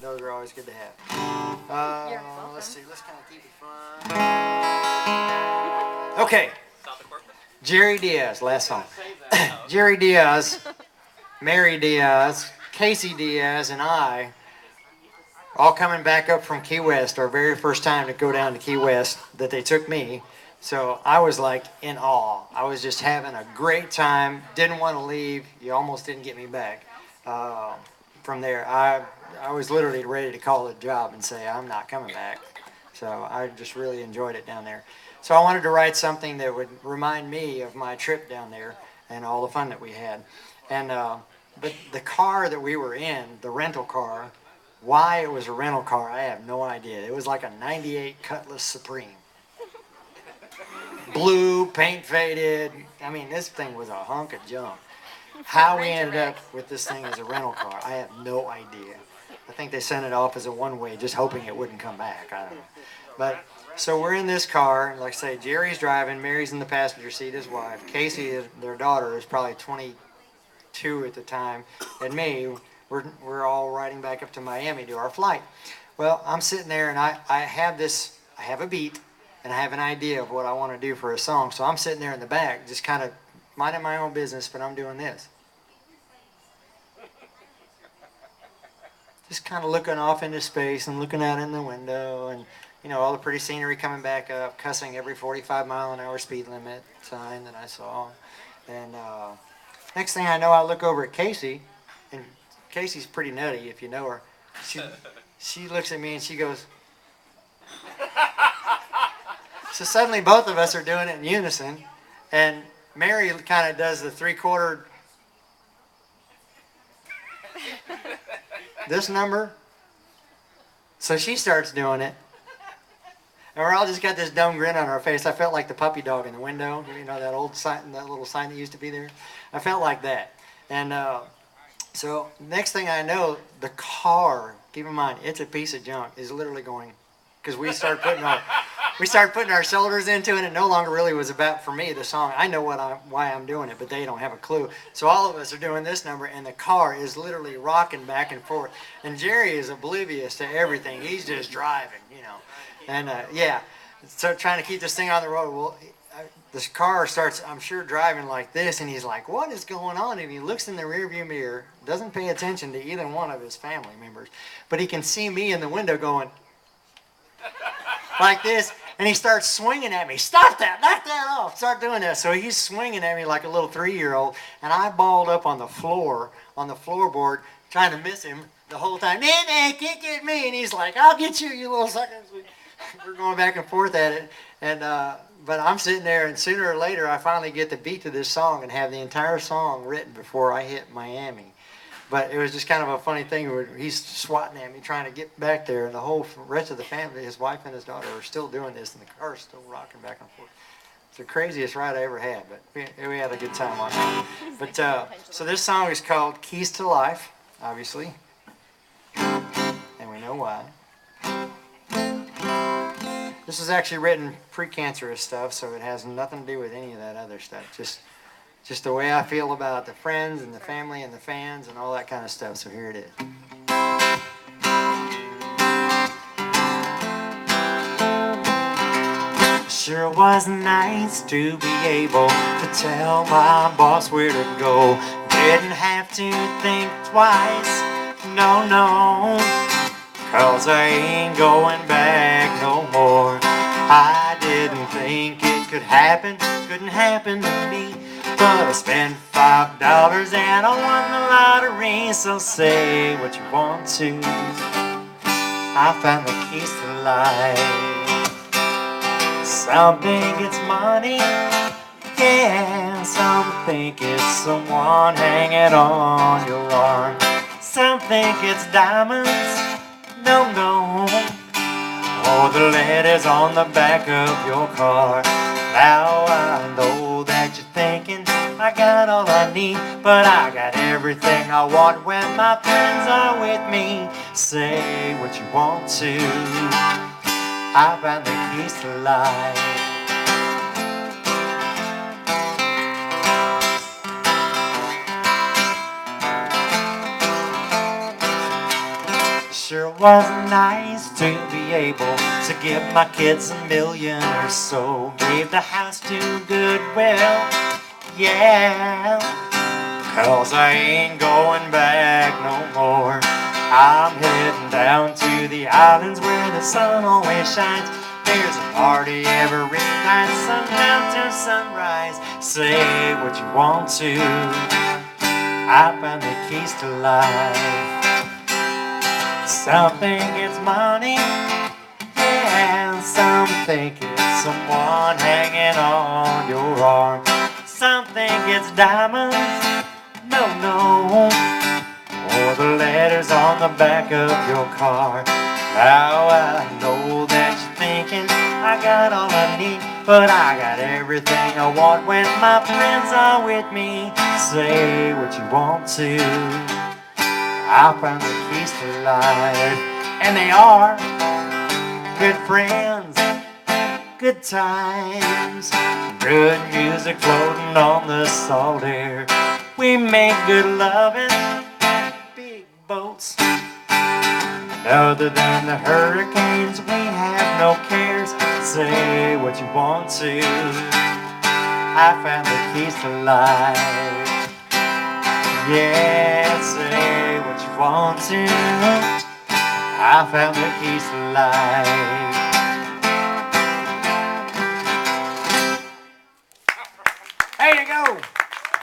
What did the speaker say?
those are always good to have. Let's see. Let's kind of keep it fun. Okay. Jerry Diaz, last song. Jerry Diaz, Mary Diaz, Casey Diaz, and I all coming back up from Key West, our very first time to go down to Key West that they took me. So I was like in awe. I was just having a great time. Didn't want to leave. You almost didn't get me back. From there, I was literally ready to call it a job and say I'm not coming back. So I just really enjoyed it down there. So I wanted to write something that would remind me of my trip down there and all the fun that we had. And but the car that we were in, the rental car, why it was a rental car, I have no idea. It was like a 98 Cutlass Supreme. Blue, paint faded. I mean, this thing was a hunk of junk. How we ended up with this thing as a rental car, I have no idea. I think they sent it off as a one-way, just hoping it wouldn't come back. I don't know. But so we're in this car, like I say, Jerry's driving, Mary's in the passenger seat, his wife. Casey, their daughter, is probably 22 at the time, and me, we're all riding back up to Miami to our flight. Well, I'm sitting there, and I have a beat, and I have an idea of what I want to do for a song. So I'm sitting there in the back, just kind of minding my own business, but I'm doing this. Just kind of looking off into space and looking out in the window, and all the pretty scenery coming back up, cussing every 45-mile-an-hour speed limit sign that I saw. And next thing I know, I look over at Casey, and Casey's pretty nutty if you know her. She looks at me and she goes. So suddenly both of us are doing it in unison, and Mary kind of does the three-quarter. This number. So she starts doing it. And we're all just got this dumb grin on our face. I felt like the puppy dog in the window. That old sign, that little sign that used to be there. I felt like that. And so next thing I know, the car, keep in mind, it's a piece of junk, is literally going, because we started putting our shoulders into it, and it no longer really was about, for me, the song. I know why I'm doing it, but they don't have a clue. So all of us are doing this number, and the car is literally rocking back and forth. And Jerry is oblivious to everything. He's just driving, And so trying to keep this thing on the road. Well, this car starts, I'm sure, driving like this, and he's like, what is going on? And he looks in the rearview mirror, doesn't pay attention to either one of his family members, but he can see me in the window going like this, and he starts swinging at me. Stop that! Knock that off! Start doing that. So he's swinging at me like a little 3-year-old, and I balled up on the floorboard, trying to miss him the whole time. Nah, can't get me. And he's like, I'll get you, you little suckers. We're going back and forth at it, and but I'm sitting there, and sooner or later, I finally get the beat to this song and have the entire song written before I hit Miami. But it was just kind of a funny thing where he's swatting at me, trying to get back there, and the whole rest of the family, his wife and his daughter, are still doing this, and the car's still rocking back and forth. It's the craziest ride I ever had, but we had a good time on it. But so this song is called Keys to Life, obviously, and we know why. This is actually written pre-cancerous stuff, so it has nothing to do with any of that other stuff. Just the way I feel about the friends and the family and the fans and all that kind of stuff. So here it is. Sure was nice to be able to tell my boss where to go. Didn't have to think twice, no, 'cause I ain't going back no more. I didn't think it couldn't happen to me. But I spent $5 and I won the lottery. So say what you want to. I found the keys to life. Some think it's money, yeah. Some think it's someone hanging on your arm. Some think it's diamonds, no. Or the letters on the back of your car. Now I know that you're thinking I got all I need, but I got everything I want when my friends are with me. Say what you want to. I found the keys to life. Sure was nice to be able to give my kids $1,000,000 or so. Gave the house to Goodwill, yeah, 'cause I ain't going back no more. I'm heading down to the islands where the sun always shines. There's a party every night, sundown to sunrise. Say what you want to, I found the keys to life. Some think it's money, yeah, some think it's someone hanging on your arm. Some think it's diamonds, no, or the letters on the back of your car. Now I know that you're thinking I got all I need, but I got everything I want when my friends are with me. Say what you want to, I found the keys to life, and they are good friends, good times, good music floating on the salt air. We make good loving, big boats. Other than the hurricanes, we have no cares. Say what you want to, I found the keys to life. Yeah, say what you want to, I found the keys to life.